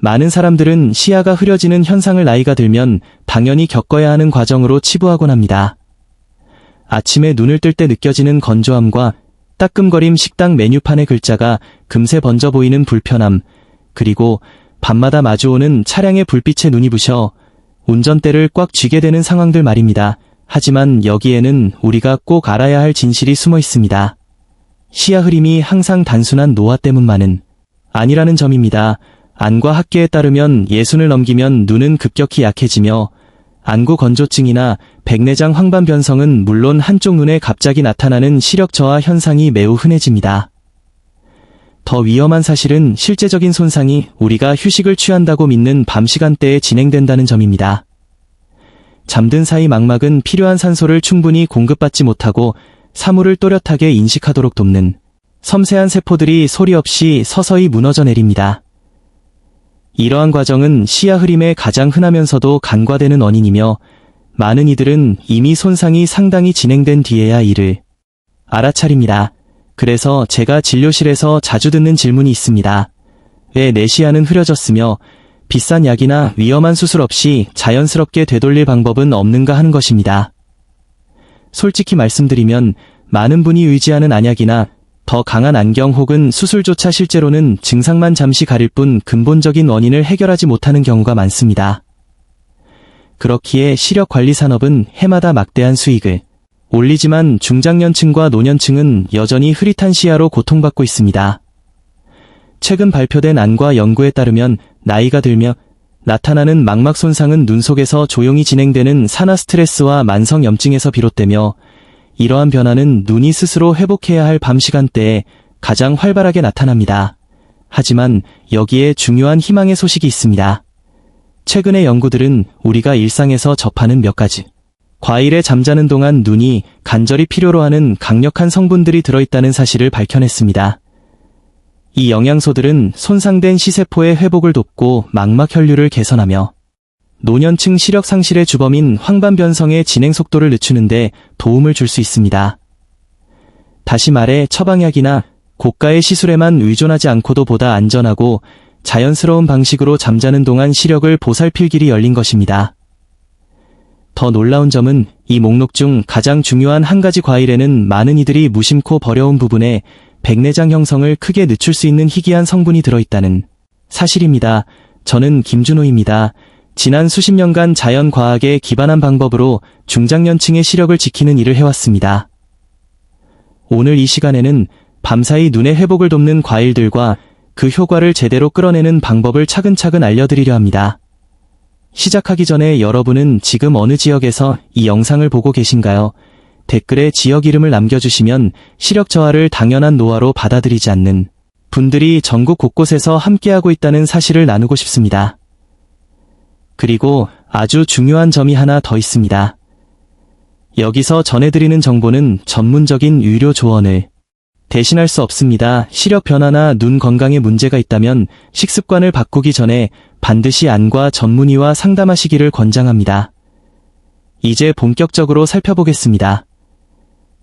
많은 사람들은 시야가 흐려지는 현상을 나이가 들면 당연히 겪어야 하는 과정으로 치부하곤 합니다. 아침에 눈을 뜰 때 느껴지는 건조함과 따끔거림, 식당 메뉴판의 글자가 금세 번져 보이는 불편함, 그리고 밤마다 마주오는 차량의 불빛에 눈이 부셔 운전대를 꽉 쥐게 되는 상황들 말입니다. 하지만 여기에는 우리가 꼭 알아야 할 진실이 숨어 있습니다. 시야 흐림이 항상 단순한 노화 때문만은 아니라는 점입니다. 안과 학계에 따르면 60을 넘기면 눈은 급격히 약해지며 안구 건조증이나 백내장 황반 변성은 물론 한쪽 눈에 갑자기 나타나는 시력 저하 현상이 매우 흔해집니다. 더 위험한 사실은 실제적인 손상이 우리가 휴식을 취한다고 믿는 밤 시간대에 진행된다는 점입니다. 잠든 사이 망막은 필요한 산소를 충분히 공급받지 못하고 사물을 또렷하게 인식하도록 돕는 섬세한 세포들이 소리 없이 서서히 무너져 내립니다. 이러한 과정은 시야 흐림의 가장 흔하면서도 간과되는 원인이며 많은 이들은 이미 손상이 상당히 진행된 뒤에야 이를 알아차립니다. 그래서 제가 진료실에서 자주 듣는 질문이 있습니다. 왜 내 시야는 흐려졌으며 비싼 약이나 위험한 수술 없이 자연스럽게 되돌릴 방법은 없는가 하는 것입니다. 솔직히 말씀드리면 많은 분이 의지하는 안약이나 더 강한 안경 혹은 수술조차 실제로는 증상만 잠시 가릴 뿐 근본적인 원인을 해결하지 못하는 경우가 많습니다. 그렇기에 시력관리 산업은 해마다 막대한 수익을 올리지만 중장년층과 노년층은 여전히 흐릿한 시야로 고통받고 있습니다. 최근 발표된 안과 연구에 따르면 나이가 들며 나타나는 망막 손상은 눈 속에서 조용히 진행되는 산화 스트레스와 만성 염증에서 비롯되며 이러한 변화는 눈이 스스로 회복해야 할 밤 시간대에 가장 활발하게 나타납니다. 하지만 여기에 중요한 희망의 소식이 있습니다. 최근의 연구들은 우리가 일상에서 접하는 몇 가지 과일에 잠자는 동안 눈이 간절히 필요로 하는 강력한 성분들이 들어있다는 사실을 밝혀냈습니다. 이 영양소들은 손상된 시세포의 회복을 돕고 망막 혈류를 개선하며 노년층 시력 상실의 주범인 황반 변성의 진행 속도를 늦추는데 도움을 줄 수 있습니다. 다시 말해 처방약이나 고가의 시술에만 의존하지 않고도 보다 안전하고 자연스러운 방식으로 잠자는 동안 시력을 보살필 길이 열린 것입니다. 더 놀라운 점은 이 목록 중 가장 중요한 한 가지 과일에는 많은 이들이 무심코 버려온 부분에 백내장 형성을 크게 늦출 수 있는 희귀한 성분이 들어있다는 사실입니다. 저는 김준호입니다. 지난 수십 년간 자연과학에 기반한 방법으로 중장년층의 시력을 지키는 일을 해왔습니다. 오늘 이 시간에는 밤사이 눈의 회복을 돕는 과일들과 그 효과를 제대로 끌어내는 방법을 차근차근 알려드리려 합니다. 시작하기 전에 여러분은 지금 어느 지역에서 이 영상을 보고 계신가요? 댓글에 지역 이름을 남겨주시면 시력 저하를 당연한 노화로 받아들이지 않는 분들이 전국 곳곳에서 함께하고 있다는 사실을 나누고 싶습니다. 그리고 아주 중요한 점이 하나 더 있습니다. 여기서 전해드리는 정보는 전문적인 의료 조언을 대신할 수 없습니다. 시력 변화나 눈 건강에 문제가 있다면 식습관을 바꾸기 전에 반드시 안과 전문의와 상담하시기를 권장합니다. 이제 본격적으로 살펴보겠습니다.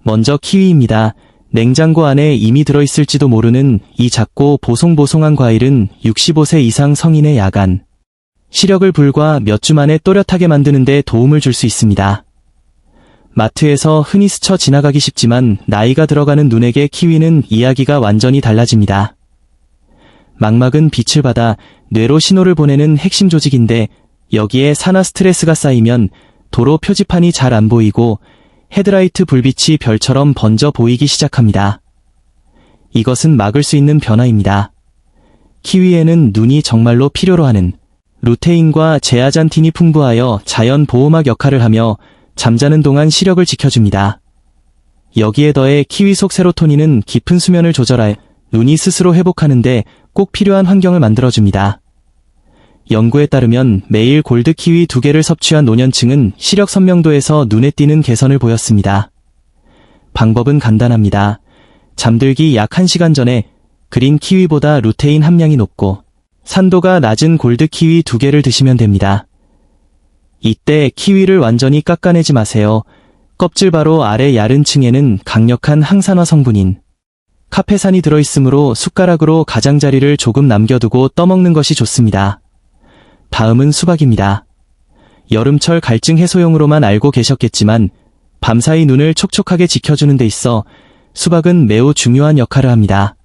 먼저 키위입니다. 냉장고 안에 이미 들어있을지도 모르는 이 작고 보송보송한 과일은 65세 이상 성인의 야간 시력을 불과 몇 주 만에 또렷하게 만드는 데 도움을 줄 수 있습니다. 마트에서 흔히 스쳐 지나가기 쉽지만 나이가 들어가는 눈에게 키위는 이야기가 완전히 달라집니다. 망막은 빛을 받아 뇌로 신호를 보내는 핵심 조직인데 여기에 산화 스트레스가 쌓이면 도로 표지판이 잘 안 보이고 헤드라이트 불빛이 별처럼 번져 보이기 시작합니다. 이것은 막을 수 있는 변화입니다. 키위에는 눈이 정말로 필요로 하는 루테인과 제아잔틴이 풍부하여 자연 보호막 역할을 하며 잠자는 동안 시력을 지켜줍니다. 여기에 더해 키위 속 세로토닌은 깊은 수면을 조절하여 눈이 스스로 회복하는데 꼭 필요한 환경을 만들어줍니다. 연구에 따르면 매일 골드 키위 2개를 섭취한 노년층은 시력 선명도에서 눈에 띄는 개선을 보였습니다. 방법은 간단합니다. 잠들기 약 1시간 전에 그린 키위보다 루테인 함량이 높고 산도가 낮은 골드 키위 2개를 드시면 됩니다. 이때 키위를 완전히 깎아내지 마세요. 껍질 바로 아래 야른 층에는 강력한 항산화 성분인 카페산이 들어있으므로 숟가락으로 가장자리를 조금 남겨두고 떠먹는 것이 좋습니다. 다음은 수박입니다. 여름철 갈증 해소용으로만 알고 계셨겠지만 밤사이 눈을 촉촉하게 지켜주는 데 있어 수박은 매우 중요한 역할을 합니다.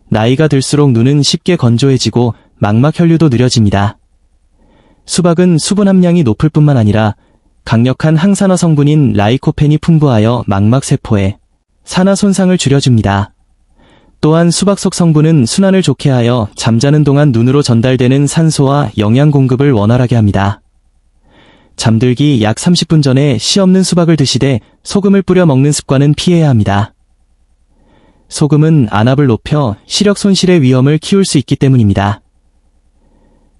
나이가 들수록 눈은 쉽게 건조해지고 망막 혈류도 느려집니다. 수박은 수분 함량이 높을 뿐만 아니라 강력한 항산화 성분인 라이코펜이 풍부하여 망막 세포에 산화 손상을 줄여줍니다. 또한 수박 속 성분은 순환을 좋게 하여 잠자는 동안 눈으로 전달되는 산소와 영양 공급을 원활하게 합니다. 잠들기 약 30분 전에 씨 없는 수박을 드시되 소금을 뿌려 먹는 습관은 피해야 합니다. 소금은 안압을 높여 시력 손실의 위험을 키울 수 있기 때문입니다.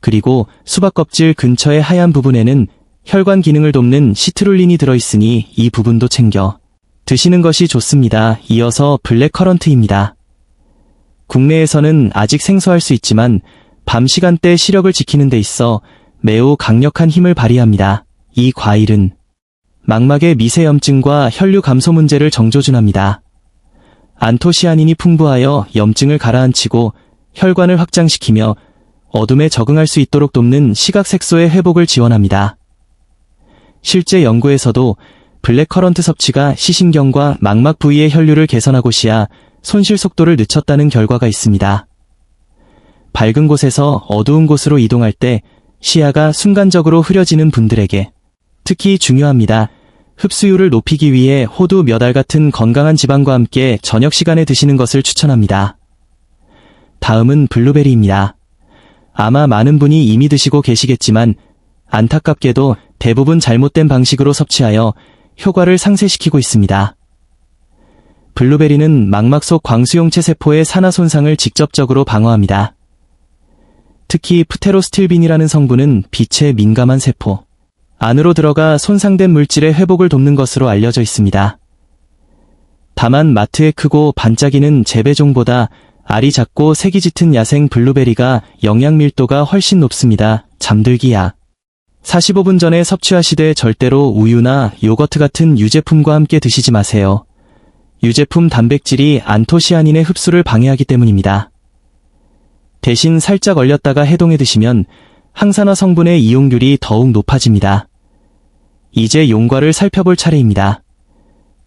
그리고 수박 껍질 근처의 하얀 부분에는 혈관 기능을 돕는 시트룰린이 들어있으니 이 부분도 챙겨 드시는 것이 좋습니다. 이어서 블랙커런트입니다. 국내에서는 아직 생소할 수 있지만 밤 시간대 시력을 지키는 데 있어 매우 강력한 힘을 발휘합니다. 이 과일은 망막의 미세염증과 혈류 감소 문제를 정조준합니다. 안토시아닌이 풍부하여 염증을 가라앉히고 혈관을 확장시키며 어둠에 적응할 수 있도록 돕는 시각색소의 회복을 지원합니다. 실제 연구에서도 블랙커런트 섭취가 시신경과 망막 부위의 혈류를 개선하고 시야 손실 속도를 늦췄다는 결과가 있습니다. 밝은 곳에서 어두운 곳으로 이동할 때 시야가 순간적으로 흐려지는 분들에게 특히 중요합니다. 흡수율을 높이기 위해 호두 몇 알 같은 건강한 지방과 함께 저녁 시간에 드시는 것을 추천합니다. 다음은 블루베리입니다. 아마 많은 분이 이미 드시고 계시겠지만 안타깝게도 대부분 잘못된 방식으로 섭취하여 효과를 상쇄시키고 있습니다. 블루베리는 망막 속 광수용체 세포의 산화 손상을 직접적으로 방어합니다. 특히 프테로스틸빈이라는 성분은 빛에 민감한 세포 안으로 들어가 손상된 물질의 회복을 돕는 것으로 알려져 있습니다. 다만 마트에 크고 반짝이는 재배종보다 알이 작고 색이 짙은 야생 블루베리가 영양 밀도가 훨씬 높습니다. 잠들기 약 45분 전에 섭취하시되 절대로 우유나 요거트 같은 유제품과 함께 드시지 마세요. 유제품 단백질이 안토시아닌의 흡수를 방해하기 때문입니다. 대신 살짝 얼렸다가 해동해 드시면 항산화 성분의 이용률이 더욱 높아집니다. 이제 용과를 살펴볼 차례입니다.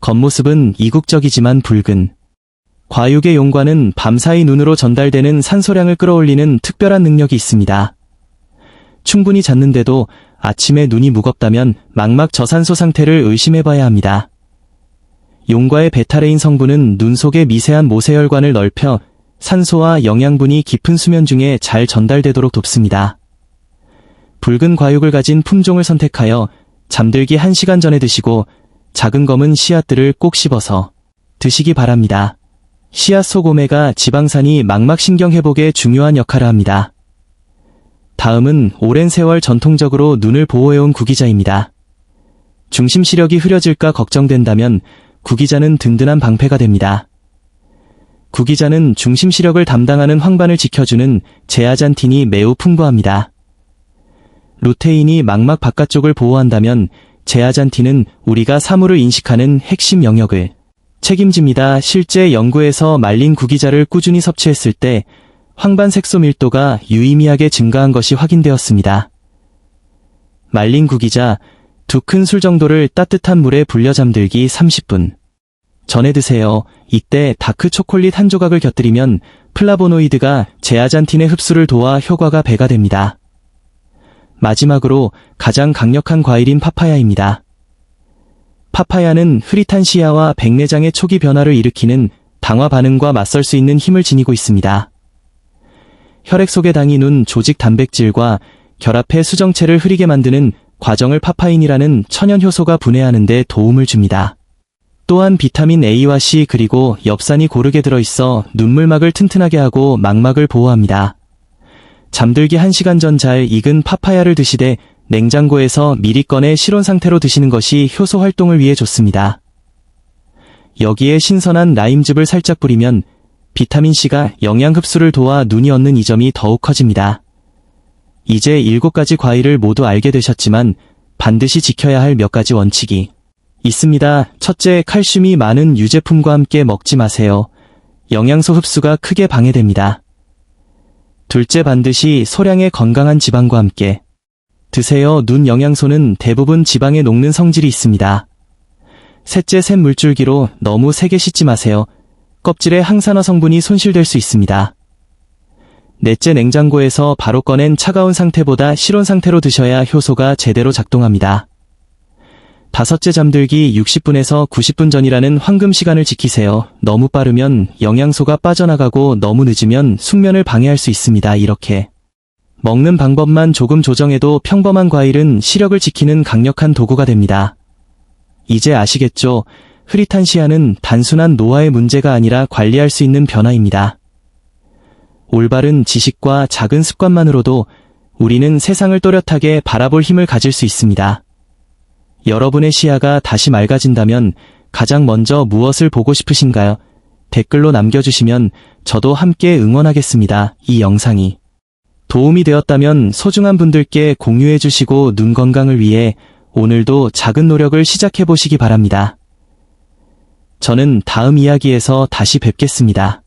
겉모습은 이국적이지만 붉은 과육의 용과는 밤사이 눈으로 전달되는 산소량을 끌어올리는 특별한 능력이 있습니다. 충분히 잤는데도 아침에 눈이 무겁다면 망막 저산소 상태를 의심해봐야 합니다. 용과의 베타레인 성분은 눈 속의 미세한 모세혈관을 넓혀 산소와 영양분이 깊은 수면 중에 잘 전달되도록 돕습니다. 붉은 과육을 가진 품종을 선택하여 잠들기 1시간 전에 드시고 작은 검은 씨앗들을 꼭 씹어서 드시기 바랍니다. 씨앗 속 오메가 지방산이 망막신경 회복에 중요한 역할을 합니다. 다음은 오랜 세월 전통적으로 눈을 보호해온 구기자입니다. 중심 시력이 흐려질까 걱정된다면 구기자는 든든한 방패가 됩니다. 구기자는 중심 시력을 담당하는 황반을 지켜주는 제아잔틴이 매우 풍부합니다. 루테인이 망막 바깥쪽을 보호한다면 제아잔틴은 우리가 사물을 인식하는 핵심 영역을 책임집니다. 실제 연구에서 말린 구기자를 꾸준히 섭취했을 때 황반 색소 밀도가 유의미하게 증가한 것이 확인되었습니다. 말린 구기자 2큰술 정도를 따뜻한 물에 불려 잠들기 30분 전에 드세요. 이때 다크 초콜릿 한 조각을 곁들이면 플라보노이드가 제아잔틴의 흡수를 도와 효과가 배가 됩니다. 마지막으로 가장 강력한 과일인 파파야입니다. 파파야는 흐릿한 시야와 백내장의 초기 변화를 일으키는 당화 반응과 맞설 수 있는 힘을 지니고 있습니다. 혈액 속의 당이 눈 조직 단백질과 결합해 수정체를 흐리게 만드는 과정을 파파인이라는 천연 효소가 분해하는 데 도움을 줍니다. 또한 비타민 A와 C 그리고 엽산이 고르게 들어있어 눈물막을 튼튼하게 하고 망막을 보호합니다. 잠들기 1시간 전 잘 익은 파파야를 드시되 냉장고에서 미리 꺼내 실온 상태로 드시는 것이 효소 활동을 위해 좋습니다. 여기에 신선한 라임즙을 살짝 뿌리면 비타민C가 영양 흡수를 도와 눈이 얻는 이점이 더욱 커집니다. 이제 7가지 과일을 모두 알게 되셨지만 반드시 지켜야 할 몇 가지 원칙이 있습니다. 첫째, 칼슘이 많은 유제품과 함께 먹지 마세요. 영양소 흡수가 크게 방해됩니다. 둘째, 반드시 소량의 건강한 지방과 함께 드세요. 눈 영양소는 대부분 지방에 녹는 성질이 있습니다. 셋째, 샘 물줄기로 너무 세게 씻지 마세요. 껍질에 항산화 성분이 손실될 수 있습니다. 넷째, 냉장고에서 바로 꺼낸 차가운 상태보다 실온 상태로 드셔야 효소가 제대로 작동합니다. 다섯째, 잠들기 60분에서 90분 전이라는 황금 시간을 지키세요. 너무 빠르면 영양소가 빠져나가고 너무 늦으면 숙면을 방해할 수 있습니다. 이렇게 먹는 방법만 조금 조정해도 평범한 과일은 시력을 지키는 강력한 도구가 됩니다. 이제 아시겠죠? 흐릿한 시야는 단순한 노화의 문제가 아니라 관리할 수 있는 변화입니다. 올바른 지식과 작은 습관만으로도 우리는 세상을 또렷하게 바라볼 힘을 가질 수 있습니다. 여러분의 시야가 다시 맑아진다면 가장 먼저 무엇을 보고 싶으신가요? 댓글로 남겨주시면 저도 함께 응원하겠습니다. 이 영상이 도움이 되었다면 소중한 분들께 공유해주시고 눈 건강을 위해 오늘도 작은 노력을 시작해보시기 바랍니다. 저는 다음 이야기에서 다시 뵙겠습니다.